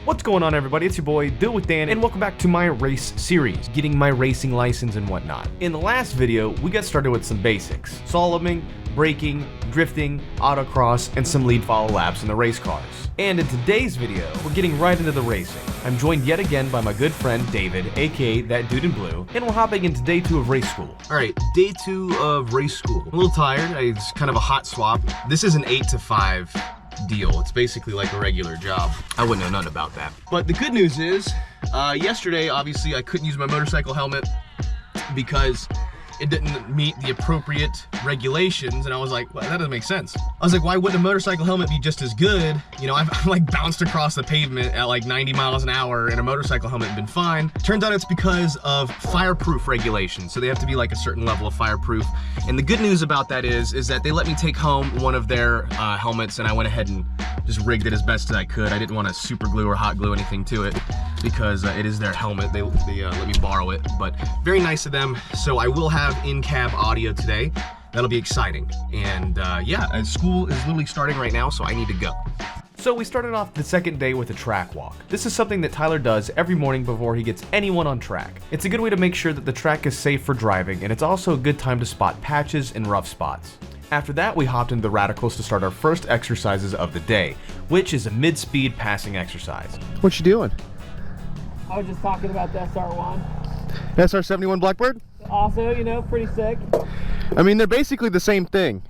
What's going on, everybody? It's your boy DOITWITHDAN, and welcome back to my race series, getting my racing license and whatnot. In the last video, we got started with some basics: slaloming, braking, drifting, autocross, and some lead follow laps in the race cars. And in today's video, we're getting right into the racing. I'm joined yet again by my good friend David, aka That Dude in Blue, and we're hopping into day 2 of race school. Alright, day 2 of race school. I'm a little tired. It's kind of a hot swap. This is an 8 to 5 deal. It's basically like a regular job. I wouldn't know nothing about that. But the good news is, yesterday, obviously, I couldn't use my motorcycle helmet because it didn't meet the appropriate regulations, and I was like, well, that doesn't make sense. I was like, why wouldn't a motorcycle helmet be just as good? You know, I've like bounced across the pavement at like 90 miles an hour and a motorcycle helmet had been fine. Turns out it's because of fireproof regulations. So they have to be like a certain level of fireproof. And the good news about that is that they let me take home one of their helmets, and I went ahead and just rigged it as best as I could. I didn't want to super glue or hot glue anything to it because it is their helmet. They let me borrow it, but very nice of them. So I will have in-cab audio today. That'll be exciting. And yeah, school is literally starting right now, so I need to go. So we started off the second day with a track walk. This is something that Tyler does every morning before he gets anyone on track. It's a good way to make sure that the track is safe for driving, and it's also a good time to spot patches and rough spots. After that, we hopped into the radicals to start our first exercises of the day, which is a mid-speed passing exercise. What you doing? I was just talking about the SR1. SR71 Blackbird? Also, you know, pretty sick. I mean, they're basically the same thing.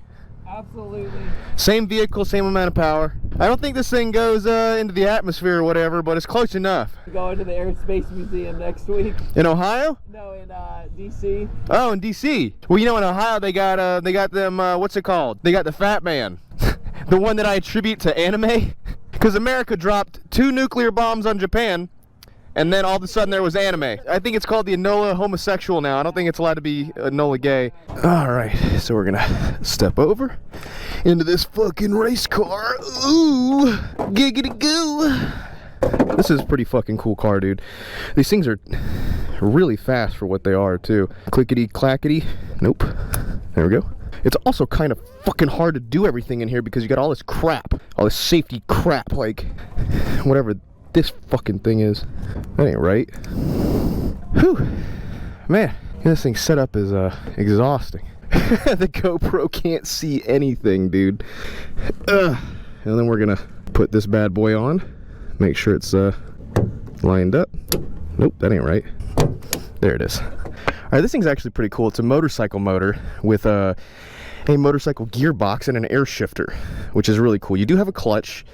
Absolutely. Same vehicle, same amount of power. I don't think this thing goes into the atmosphere or whatever, but it's close enough. Going to the Air and Space Museum next week. In Ohio? No, in DC. Oh, in DC. Well, you know, in Ohio they got them. What's it called? They got the Fat Man, the one that I attribute to anime, because America dropped 2 nuclear bombs on Japan. And then all of a sudden there was anime. I think it's called the Enola homosexual now. I don't think it's allowed to be Enola gay. All right, so we're gonna step over into this fucking race car. Ooh, giggity goo. This is a pretty fucking cool car, dude. These things are really fast for what they are, too. Clickety clackety. Nope. There we go. It's also kind of fucking hard to do everything in here because you got all this crap, all this safety crap, like whatever this fucking thing is. That ain't right. Whew. Man, this thing set up is exhausting. The GoPro can't see anything, dude. And then we're gonna put this bad boy on, make sure it's lined up. Nope, that ain't right. There it is. Alright, this thing's actually pretty cool. It's a motorcycle motor with a motorcycle gearbox and an air shifter, which is really cool. You do have a clutch,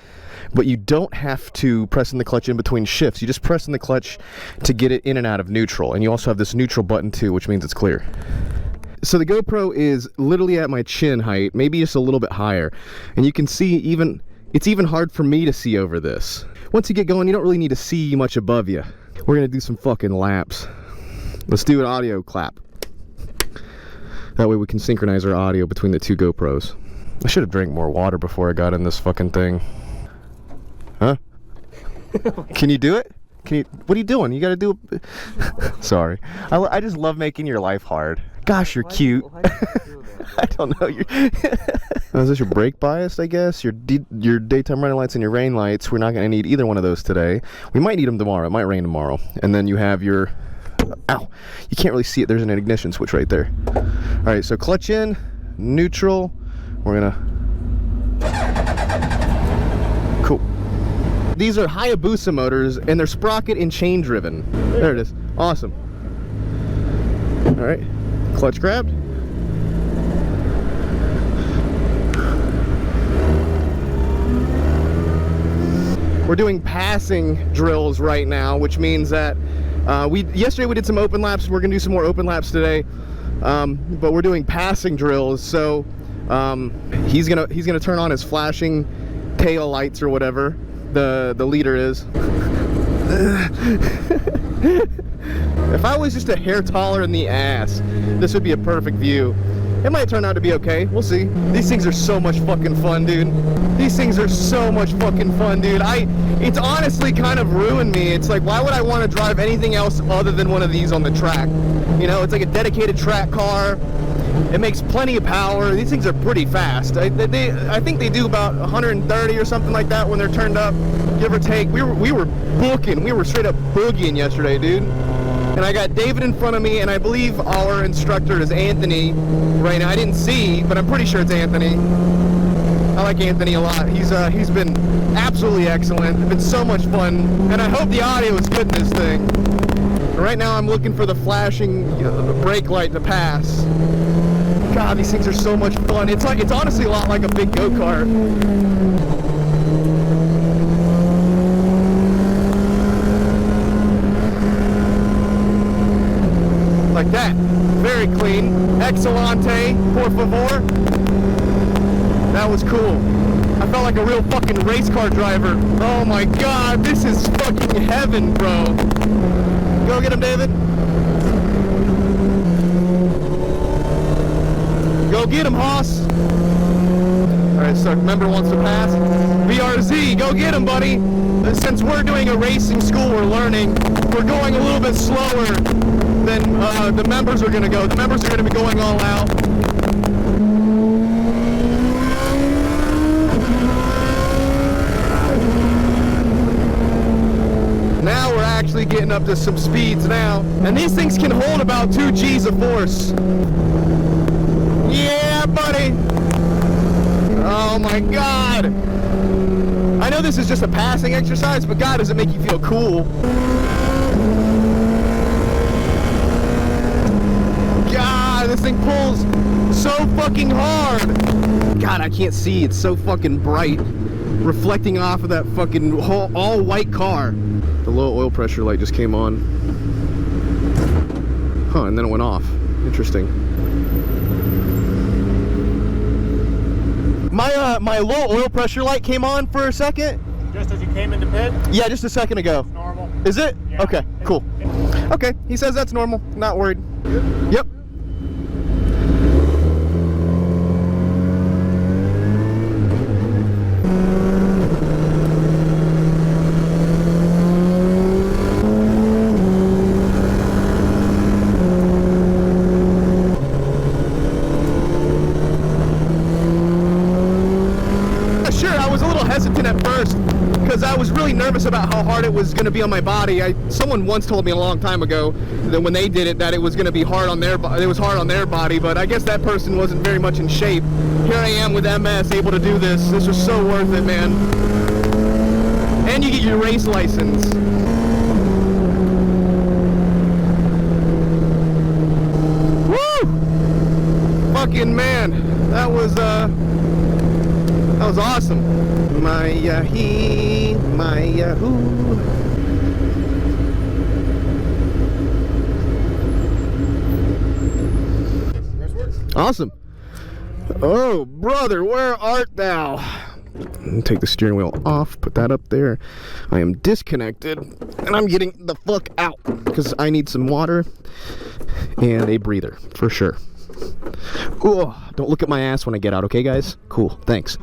but you don't have to press in the clutch in between shifts. You just press in the clutch to get it in and out of neutral. And you also have this neutral button too, which means it's clear. So the GoPro is literally at my chin height, maybe just a little bit higher. And you can see it's even hard for me to see over this. Once you get going, you don't really need to see much above you. We're gonna do some fucking laps. Let's do an audio clap. That way we can synchronize our audio between the 2 GoPros. I should have drank more water before I got in this fucking thing. Huh? Can you do it? What are you doing? You gotta do it. Sorry. I just love making your life hard. Gosh, you're cute. I don't know. Is this your brake bias, I guess? Your daytime running lights and your rain lights. We're not gonna need either one of those today. We might need them tomorrow. It might rain tomorrow. And then you have your... Ow. You can't really see it. There's an ignition switch right there. Alright, so clutch in, neutral. We're gonna... Cool. These are Hayabusa motors, and they're sprocket and chain driven. There it is. Awesome. Alright, clutch grabbed. We're doing passing drills right now, which means that yesterday we did some open laps. We're gonna do some more open laps today, but we're doing passing drills. So he's gonna turn on his flashing tail lights or whatever. The leader is. If I was just a hair taller in the ass, this would be a perfect view. It might turn out to be okay. We'll see. These things are so much fucking fun, dude. These things are so much fucking fun, dude. It's honestly kind of ruined me. It's like, why would I want to drive anything else other than one of these on the track? You know, it's like a dedicated track car. It makes plenty of power. These things are pretty fast. I think they do about 130 or something like that when they're turned up, give or take. We were booking. We were straight up boogieing yesterday, dude. And I got David in front of me, and I believe our instructor is Anthony right now. I didn't see, but I'm pretty sure it's Anthony. I like Anthony a lot. He's been absolutely excellent. It's been so much fun, and I hope the audio is good in this thing. Right now I'm looking for the flashing brake light to pass. God, these things are so much fun. It's honestly a lot like a big go-kart. Like that. Very clean. Excelente, por favor. That was cool. I felt like a real fucking race car driver. Oh my god, this is fucking heaven, bro. Go get him, David. Go get him, Hoss. Alright, so member wants to pass. VRZ, go get him, buddy. Since we're doing a racing school, we're learning. We're going a little bit slower than the members are going to go. The members are going to be going all out. Now we're actually getting up to some speeds now. And these things can hold about 2 G's of force. Yeah, buddy. Oh my god. I know this is just a passing exercise, but god, does it make you feel cool. God, this thing pulls so fucking hard. God, I can't see. It's so fucking bright. Reflecting off of that fucking whole all-white car. The low oil pressure light just came on. Huh, and then it went off. Interesting. My low oil pressure light came on for a second. Just as you came into pit? Yeah, just a second ago. It's normal. Is it? Yeah. Okay, cool. Okay, he says that's normal. Not worried. Yep. Hesitant at first because I was really nervous about how hard it was going to be on my body. Someone once told me a long time ago that when they did it that it was going to be hard on their body, but I guess that person wasn't very much in shape. Here I am with MS able to do this. This was so worth it, man. And you get your race license. Woo! Fucking man, that was awesome. My yahee, my yahoo. Awesome. Oh, brother, where art thou? Take the steering wheel off, put that up there. I am disconnected, and I'm getting the fuck out because I need some water and a breather for sure. Oh, don't look at my ass when I get out, okay, guys? Cool, thanks.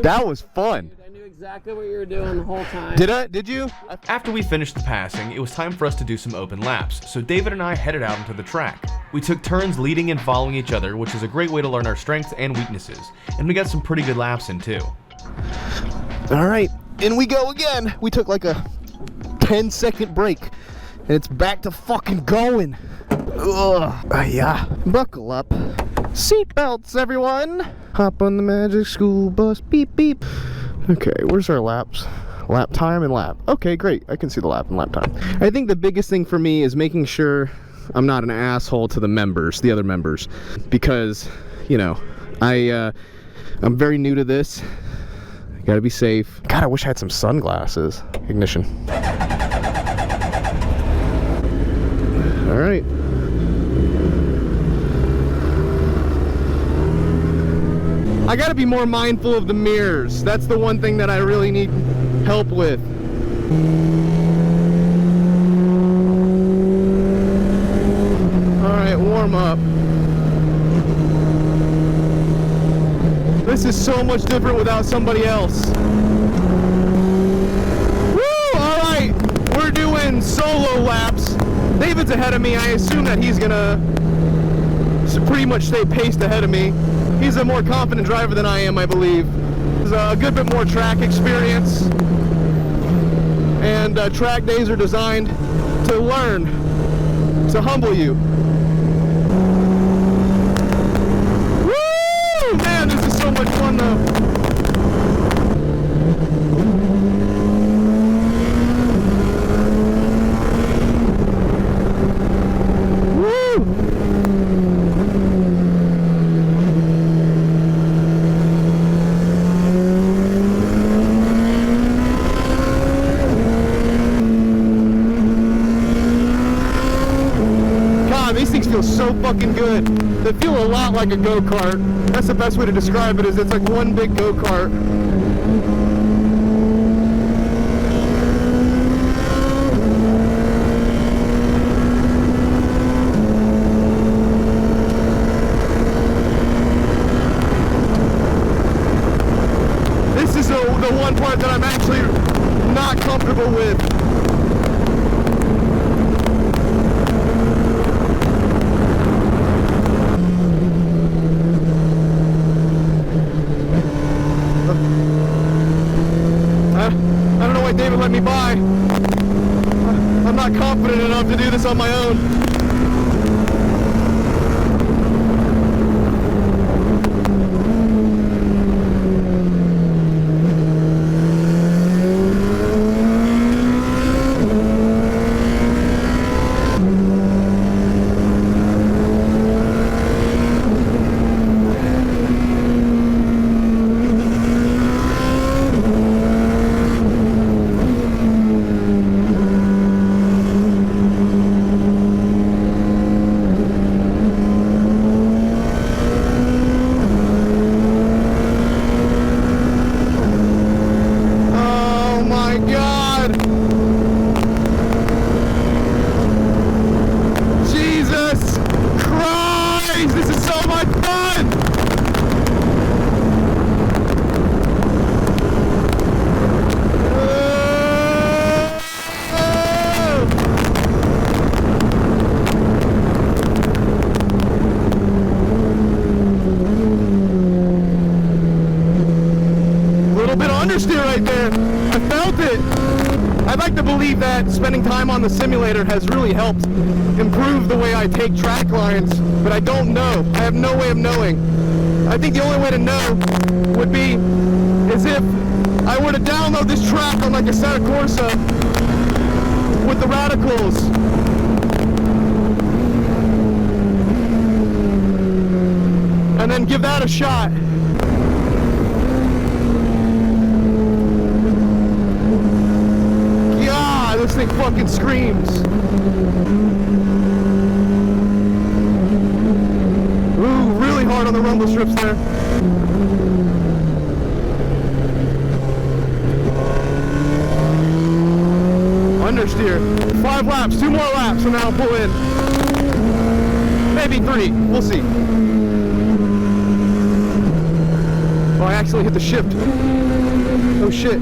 That was fun. I knew exactly what you were doing the whole time. Did you? After we finished the passing, it was time for us to do some open laps, so David and I headed out into the track. We took turns leading and following each other, which is a great way to learn our strengths and weaknesses, and we got some pretty good laps in too. Alright, in we go again. We took like a 10-second break, and it's back to fucking going. Ugh. Yeah. Buckle up. Seatbelts, everyone. Hop on the magic school bus. Beep, beep. Okay, where's our laps? Lap time and lap. Okay, great. I can see the lap and lap time. I think the biggest thing for me is making sure I'm not an asshole to the members, the other members. Because, you know, I'm very new to this. Gotta be safe. God, I wish I had some sunglasses. Ignition. Alright. I gotta be more mindful of the mirrors. That's the one thing that I really need help with. Alright, warm up. This is so much different without somebody else. Woo! Alright, we're doing solo laps. David's ahead of me. I assume that he's gonna pretty much stay paced ahead of me. He's a more confident driver than I am, I believe. There's a good bit more track experience. And track days are designed to learn, to humble you. Woo! Man, this is so much fun though. These things feel so fucking good. They feel a lot like a go-kart. That's the best way to describe it, is it's like one big go-kart. This is the one part that I'm actually not comfortable with. David let me by. I'm not confident enough to do this on my own. Understeer right there. I felt it. I'd like to believe that spending time on the simulator has really helped improve the way I take track lines, but I don't know. I have no way of knowing. I think the only way to know would be as if I were to download this track on like a Assetto Corsa with the radicals. And then give that a shot. This thing fucking screams. Ooh, really hard on the rumble strips there. Understeer. 5 laps, 2 more laps, and then I'll pull in. Maybe 3, we'll see. Oh, I actually hit the shift. Oh shit.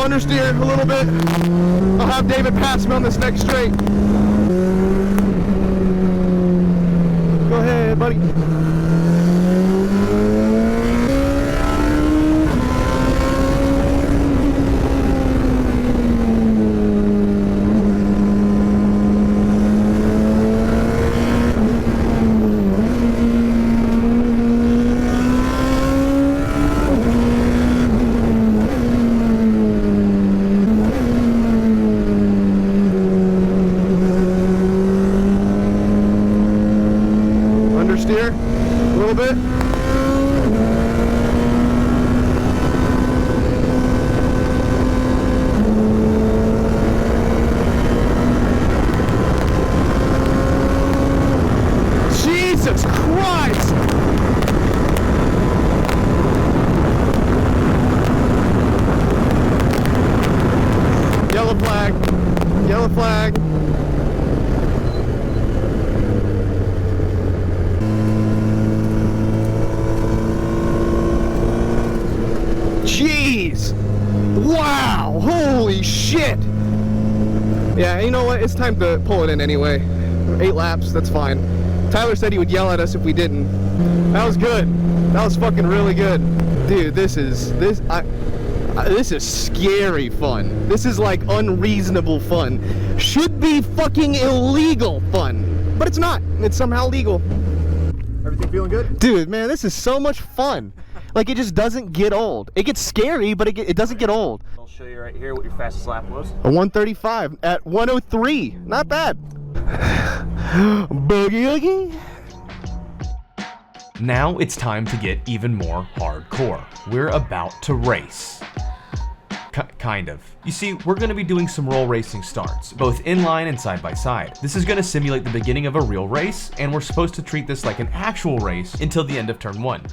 Understeer a little bit. I'll have David pass me on this next straight. Go ahead, buddy. Understeer. jeez. Wow, holy shit. Yeah, you know what? It's time to pull it in anyway. 8 laps, that's fine. Tyler said he would yell at us if we didn't. That was good. That was fucking really good. Dude, this is scary fun. This is like unreasonable fun. Should be fucking illegal fun. But it's not. It's somehow legal. Everything feeling good? Dude, man, this is so much fun. Like, it just doesn't get old. It gets scary, but it doesn't get old. I'll show you right here what your fastest lap was. A 135 at 103. Not bad. Boogie oogie. Now it's time to get even more hardcore. We're about to race. Kind of. You see, we're going to be doing some roll racing starts, both inline and side by side. This is going to simulate the beginning of a real race, and we're supposed to treat this like an actual race until the end of turn 1.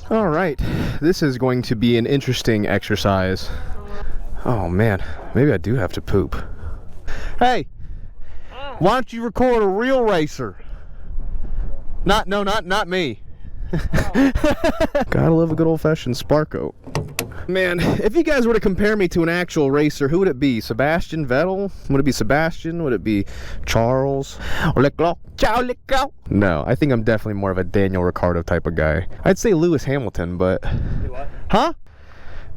All right, this is going to be an interesting exercise. Oh man, maybe I do have to poop. Hey, why don't you record a real racer? Not me. Gotta love a good old-fashioned Sparko. Man, if you guys were to compare me to an actual racer, who would it be? Sebastian Vettel? Would it be Sebastian? Would it be Charles? No, I think I'm definitely more of a Daniel Ricciardo type of guy. I'd say Lewis Hamilton, but... Do what? Huh?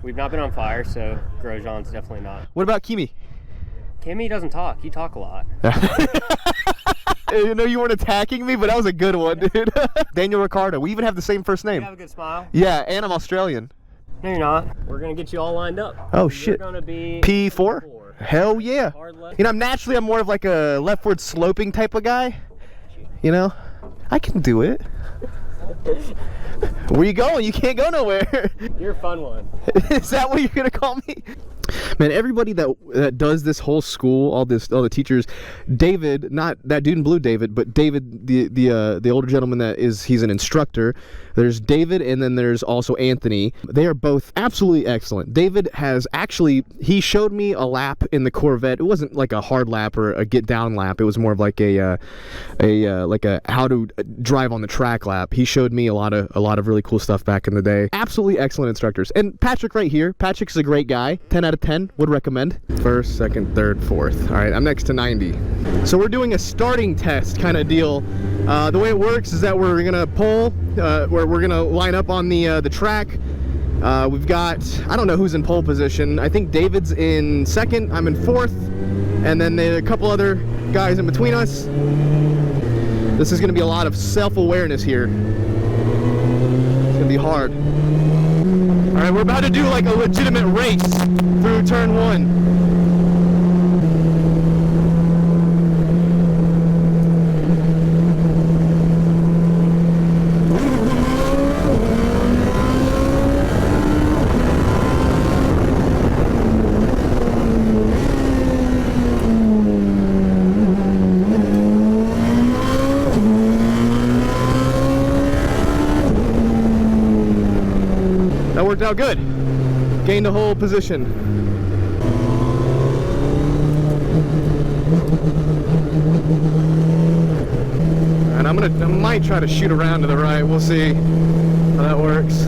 We've not been on fire, so Grosjean's definitely not. What about Kimi? Kimmy doesn't talk. You talk a lot. You know, you weren't attacking me, but that was a good one, dude. Daniel Ricciardo. We even have the same first name. You have a good smile. Yeah, and I'm Australian. No, you're not. We're gonna get you all lined up. Oh shit. You're gonna be P4? Hell yeah. Hard left. You know, I'm more of like a leftward sloping type of guy. You know, I can do it. Where you going? You can't go nowhere. You're a fun one. Is that what you're gonna call me? Man, everybody that does this whole school, all the teachers, David, not that dude in blue, David, but David, the older gentleman he's an instructor. There's David, and then there's also Anthony. They are both absolutely excellent. David he showed me a lap in the Corvette. It wasn't like a hard lap or a get down lap. It was more of like a how to drive on the track lap. He showed me a lot of really cool stuff back in the day. Absolutely excellent instructors. And Patrick right here. Patrick's a great guy. 10 out of 10 would recommend. First, second, third, fourth. All right, I'm next to 90. So we're doing a starting test kind of deal. The way it works is that we're gonna pull, where we're gonna line up on the track. We've got, I don't know who's in pole position. I think David's in second, I'm in fourth, and then there are a couple other guys in between us. This is gonna be a lot of self-awareness here. It's gonna be hard. All right, we're about to do like a legitimate race through turn 1. That worked out good. Gained a whole position. And I might try to shoot around to the right. We'll see how that works.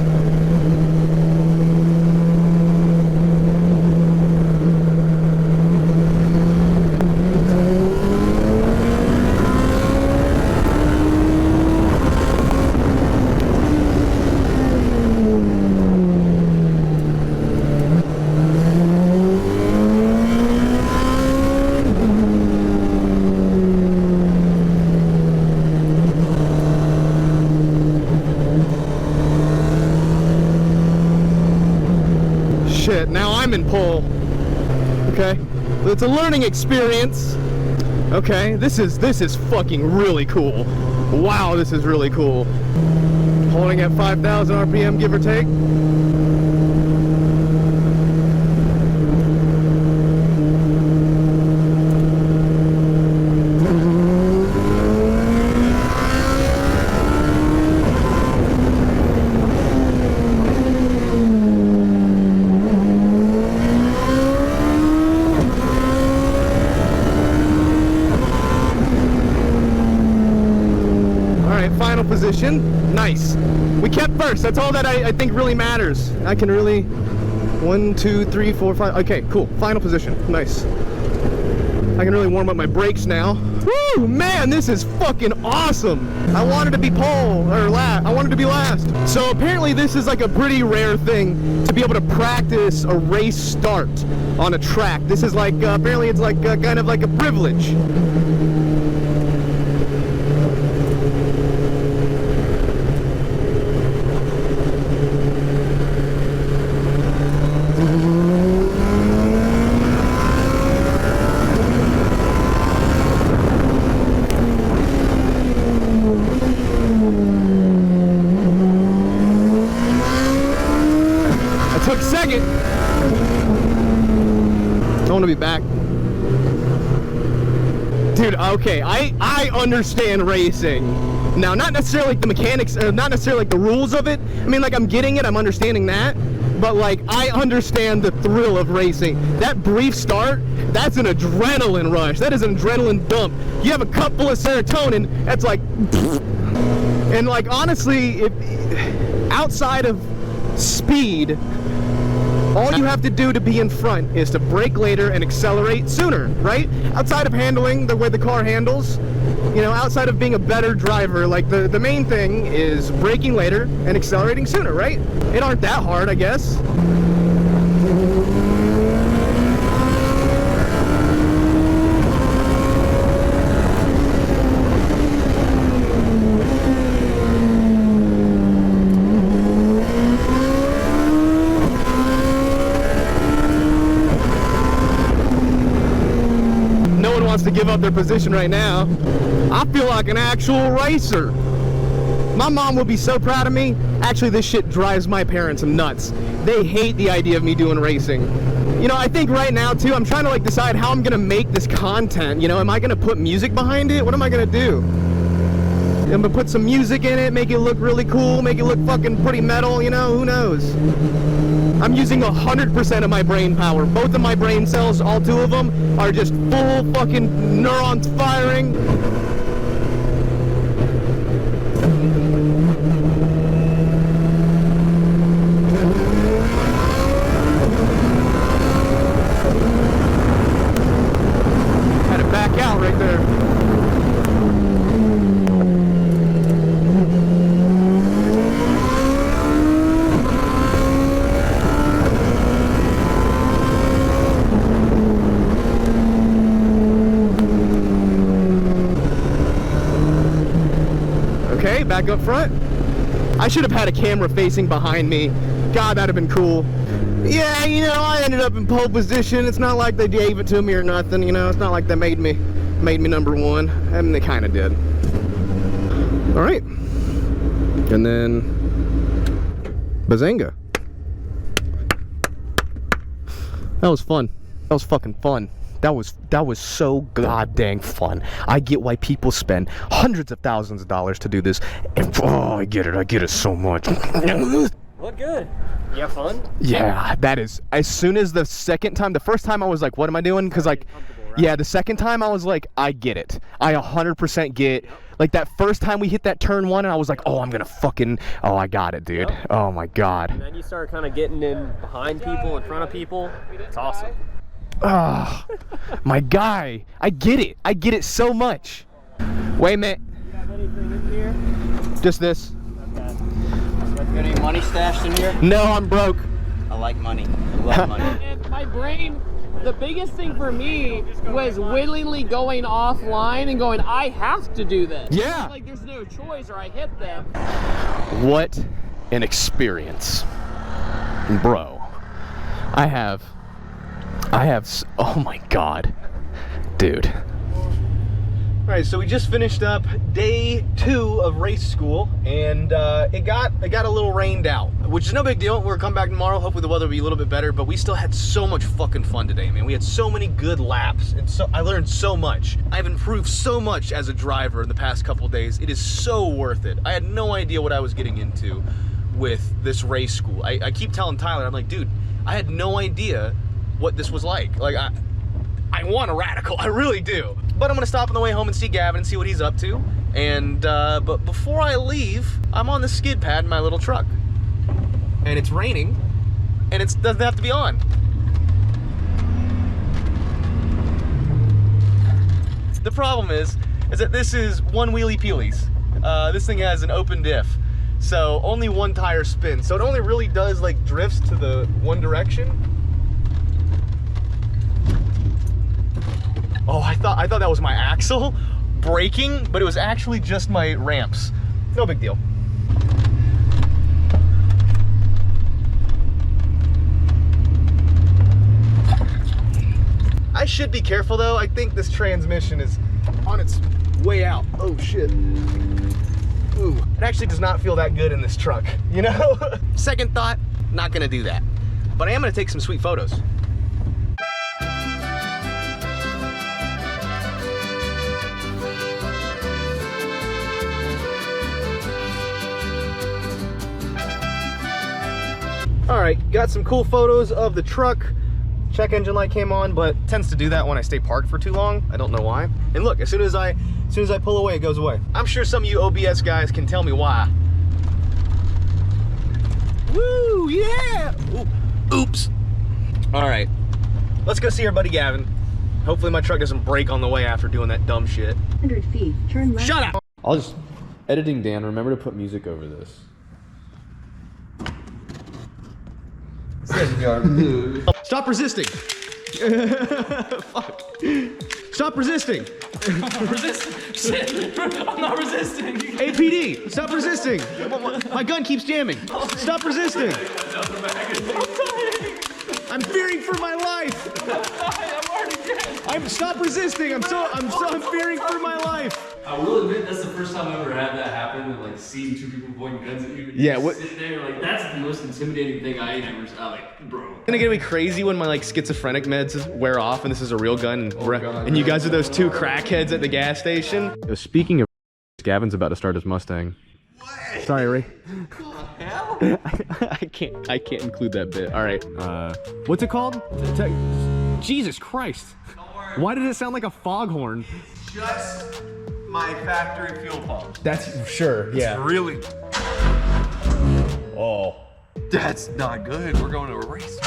Shit, now I'm in pole. Okay, it's a learning experience. Okay, this is fucking really cool. Wow, this is really cool. Holding at 5,000 RPM, give or take. Final position. Nice. We kept first. That's all that I think really matters. I can really 1, 2, 3, 4, 5. Okay, cool. Final position. Nice. I can really warm up my brakes now. Woo, man, this is fucking awesome. I wanted to be pole, or last. I wanted to be last. So apparently this is like a pretty rare thing to be able to practice a race start on a track. This is like, apparently it's like kind of like a privilege. Took second. I want to be back. Dude, okay, I understand racing. Now, not necessarily like the mechanics, not necessarily like the rules of it. I mean, like, I'm getting it, I'm understanding that. But, like, I understand the thrill of racing. That brief start, that's an adrenaline rush. That is an adrenaline dump. You have a cup full of serotonin, that's like... And, like, honestly, outside of speed, all you have to do to be in front is to brake later and accelerate sooner, right? Outside of handling the way the car handles, you know, outside of being a better driver, like the main thing is braking later and accelerating sooner, right? It aren't that hard, I guess. To give up their position right now. I feel like an actual racer. My mom would be so proud of me. Actually, this shit drives my parents nuts. They hate the idea of me doing racing. You know, I think right now too, I'm trying to like decide how I'm gonna make this content. You know, am I gonna put music behind it? What am I gonna do? I'm gonna put some music in it, make it look really cool, make it look fucking pretty metal, you know, who knows? I'm using 100% of my brain power. Both of my brain cells, all two of them, are just full fucking neurons firing. Had to back out right there. Okay, back up front. I should have had a camera facing behind me. God, that'd have been cool. Yeah, you know, I ended up in pole position. It's not like they gave it to me or nothing, you know. It's not like they made me number one. I mean, they kind of did. All right. And then Bazinga. That was fun. That was fucking fun. That was so goddamn fun. I get why people spend hundreds of thousands of dollars to do this. And oh, I get it so much. Look good. You have fun? Yeah, that is. As soon as the first time I was like, what am I doing? Because like, right? Yeah, the second time I was like, I get it. I 100% get. Yep. Like that first time we hit that turn one, and I was like, oh, I'm gonna fucking, oh, I got it, dude. Yep. Oh my god. And then you start kind of getting in behind people, in front of people. It's awesome. Oh, my guy. I get it. I get it so much. Wait a minute. Do you have anything in here? Just this. Okay. Got any money stashed in here? No, I'm broke. I like money. I love money. And my brain, the biggest thing for me was willingly going offline and going, I have to do this. Yeah. Like there's no choice or I hit them. What an experience. Bro. I have, oh my god, dude. All right, so we just finished up day 2 of race school, and it got a little rained out, which is no big deal. We're gonna come back tomorrow. Hopefully the weather will be a little bit better, but we still had so much fucking fun today, man. We had so many good laps, and so I learned so much. I've improved so much as a driver in the past couple days. It is so worth it. I had no idea what I was getting into with this race school. I keep telling Tyler, I'm like, dude, I had no idea what this was like. Like, I want a radical, I really do. But I'm gonna stop on the way home and see Gavin and see what he's up to. And, but before I leave, I'm on the skid pad in my little truck. And it's raining, and it doesn't have to be on. The problem is that this is one wheelie peelies. This thing has an open diff, so only one tire spins. So it only really does like drifts to the one direction. Oh, I thought that was my axle braking, but it was actually just my ramps. No big deal. I should be careful though. I think this transmission is on its way out. Oh shit. Ooh, it actually does not feel that good in this truck, you know? Second thought, not gonna do that. But I am gonna take some sweet photos. All right, got some cool photos of the truck. Check engine light came on, but tends to do that when I stay parked for too long. I don't know why. And look, as soon as I pull away, it goes away. I'm sure some of you OBS guys can tell me why. Woo, yeah! Ooh, oops. All right, let's go see our buddy Gavin. Hopefully my truck doesn't break on the way after doing that dumb shit. 100 feet, turn left. Shut up! I'll just, editing Dan, remember to put music over this. Stop resisting. Fuck. Stop resisting. Shit, I'm not resisting. APD, stop resisting. My gun keeps jamming. Stop resisting. I'm fearing for my life. Stop resisting. I'm fearing for my life. I will admit that's the first time I've ever had that happen, and like seeing two people pointing guns at you. And Yeah, you what- sit there, like that's the most intimidating thing I ever saw. Like, bro. It's gonna get me crazy when my like schizophrenic meds wear off and this is a real gun and you guys are those two crackheads at the gas station. Speaking of, Gavin's about to start his Mustang. What? Sorry, Ray. I can't include that bit. All right. What's it called? Jesus Christ. Why did it sound like a foghorn? Just my factory fuel pump. That's sure. Yeah. Really? Oh. That's not good. We're going to a race.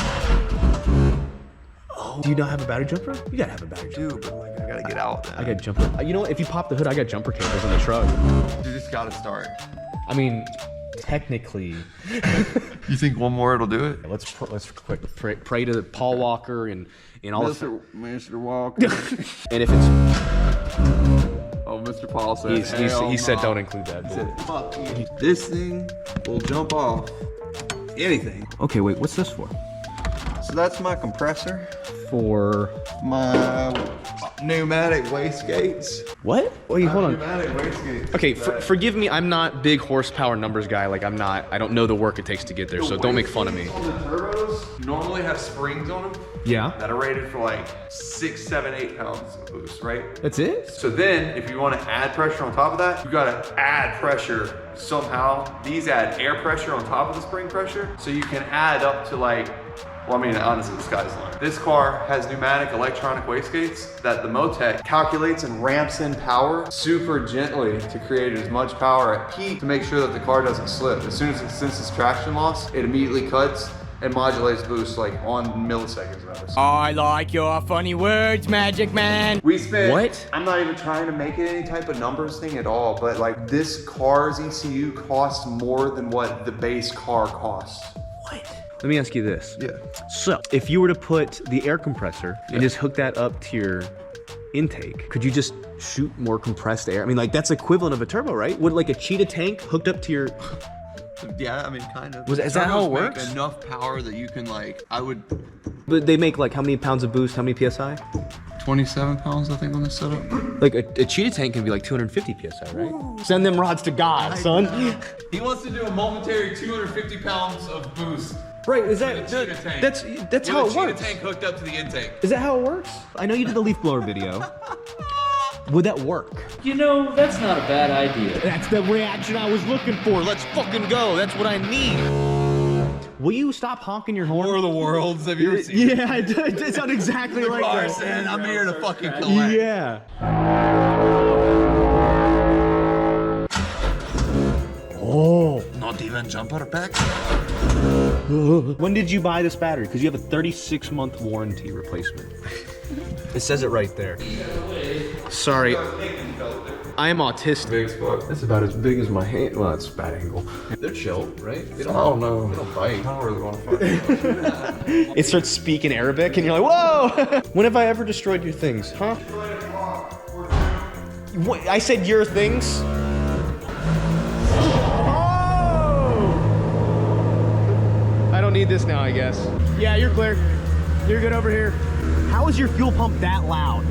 Oh. Do you not have a battery jumper? You gotta have a battery jumper. Dude, but like I gotta get out. I got jumper. You know what? If you pop the hood, I got jumper cables in the truck. You just gotta start. I mean, technically. You think one more it'll do it? Let's quick pray to Paul Walker and all Mr. Walker. and if it's Oh, Mr. Paul said. he said don't include that. He said, fuck you. This thing will jump off anything. Okay, wait, what's this for? So that's my compressor. For My pneumatic wastegates. what? Wait, hold on. Pneumatic wastegates. Okay, forgive me. I'm not big horsepower numbers guy. Like I don't know the work it takes to get there. So don't make fun of me. On the turbos normally have springs on them Yeah. that are rated for like 6, 7, 8 pounds of boost, right? That's it. So then if you want to add pressure on top of that, you got to add pressure somehow. These add air pressure on top of the spring pressure. So you can add up to like, well, I mean, honestly, the sky's the limit. This car has pneumatic electronic wastegates that the Motec calculates and ramps in power super gently to create as much power at peak to make sure that the car doesn't slip. As soon as it senses traction loss, it immediately cuts and modulates boost like on milliseconds rather. I like your funny words, Magic Man. We spent, What? I'm not even trying to make it any type of numbers thing at all, but like this car's ECU costs more than what the base car costs. Let me ask you this. Yeah. So, if you were to put the air compressor and just hook that up to your intake, could you just shoot more compressed air? I mean, like that's equivalent of a turbo, right? Would like a cheetah tank hooked up to your? Yeah, I mean, kind of. Is that how it Turbos make works? Enough power that you can like, I would. But they make like how many pounds of boost? How many psi? 27 pounds, I think, on this setup. Like a cheetah tank can be like 250 psi, right? Send them rods to God, son. He wants to do a momentary 250 pounds of boost. Right? Is that cheetah tank. that's how it works? Tank hooked up to the intake. Is that how it works? I know you did the leaf blower video. Would that work? You know, that's not a bad idea. That's the reaction I was looking for. Let's fucking go. That's what I need. Will you stop honking your horn? War of the Worlds, have you ever seen it? Yeah, it sounds exactly like that. Carson, I'm here to fucking collect. Yeah. Oh. Not even jumper pack? When did you buy this battery? Because you have a 36-month warranty replacement. It says it right there. Sorry, I am autistic. That's about as big as my hand. Well, that's a bad angle. They're chill, right? They don't, They don't bite. I don't really want to fight. It starts speaking Arabic, and you're like, whoa! When have I ever destroyed your things, huh? What, I said your things? I don't need this now, I guess. Yeah, you're clear. You're good over here. How is your fuel pump that loud?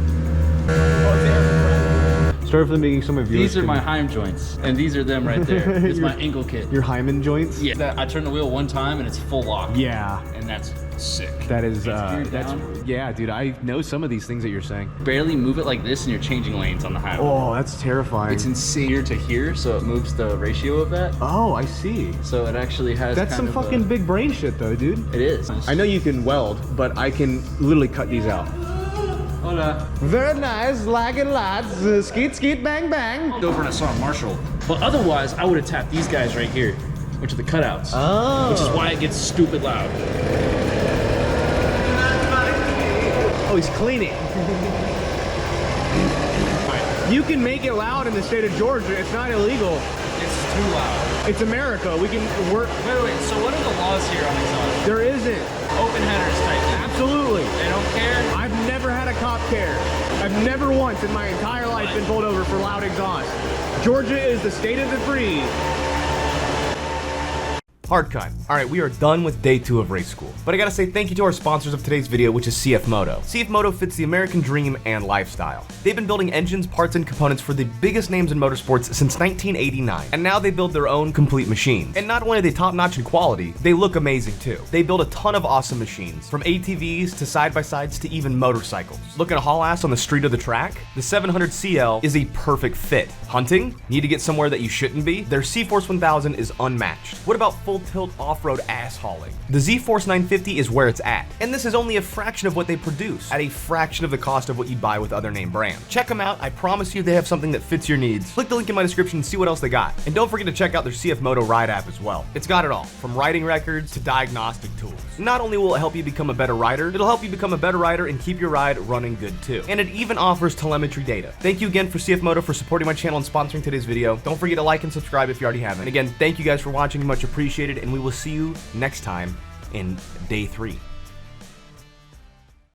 Start from making some of yours. These are my Heim joints, and these are them right there. This is my ankle kit. Your Hyman joints? Yeah, I turn the wheel one time and it's full lock. Yeah. And that's sick. That is, down. yeah, dude, I know some of these things that you're saying. Barely move it like this and you're changing lanes on the highway. Oh, that's terrifying. It's insane here to here, so it moves the ratio of that. Oh, I see. So it actually has That's some fucking big brain shit though, dude. It is. I know you can weld, but I can literally cut these out. Hola. Very nice, like it lots. Skeet, skeet, bang, bang. Over and I saw Marshall. But otherwise, I would have tapped these guys right here, which are the cutouts. Oh. Which is why it gets stupid loud. Oh, he's cleaning. You can make it loud in the state of Georgia. It's not illegal. It's too loud. It's America. We can work. Wait. So what are the laws here on exhaust? There isn't. Open headers type. Absolutely. They don't care? I've never had a cop care. I've never once in my entire life been pulled over for loud exhaust. Georgia is the state of the free. Hard cut. Alright, we are done with day 2 of race school. But I gotta say thank you to our sponsors of today's video, which is CF Moto. CF Moto fits the American dream and lifestyle. They've been building engines, parts, and components for the biggest names in motorsports since 1989. And now they build their own complete machines. And not only are they top-notch in quality, they look amazing too. They build a ton of awesome machines, from ATVs to side-by-sides to even motorcycles. Looking to haul ass on the street or the track? The 700CL is a perfect fit. Hunting? Need to get somewhere that you shouldn't be? Their C-Force 1000 is unmatched. What about full tilt off-road ass hauling? The Z-Force 950 is where it's at, and this is only a fraction of what they produce, at a fraction of the cost of what you'd buy with other name brands. Check them out. I promise you they have something that fits your needs. Click the link in my description and see what else they got. And don't forget to check out their CF Moto Ride app as well. It's got it all, from riding records to diagnostic tools. Not only will it help you become a better rider, it'll help you become a better rider and keep your ride running good too. And it even offers telemetry data. Thank you again for CF Moto for supporting my channel and sponsoring today's video. Don't forget to like and subscribe if you already haven't. And again, thank you guys for watching, much appreciated, and we will see you next time in day 3.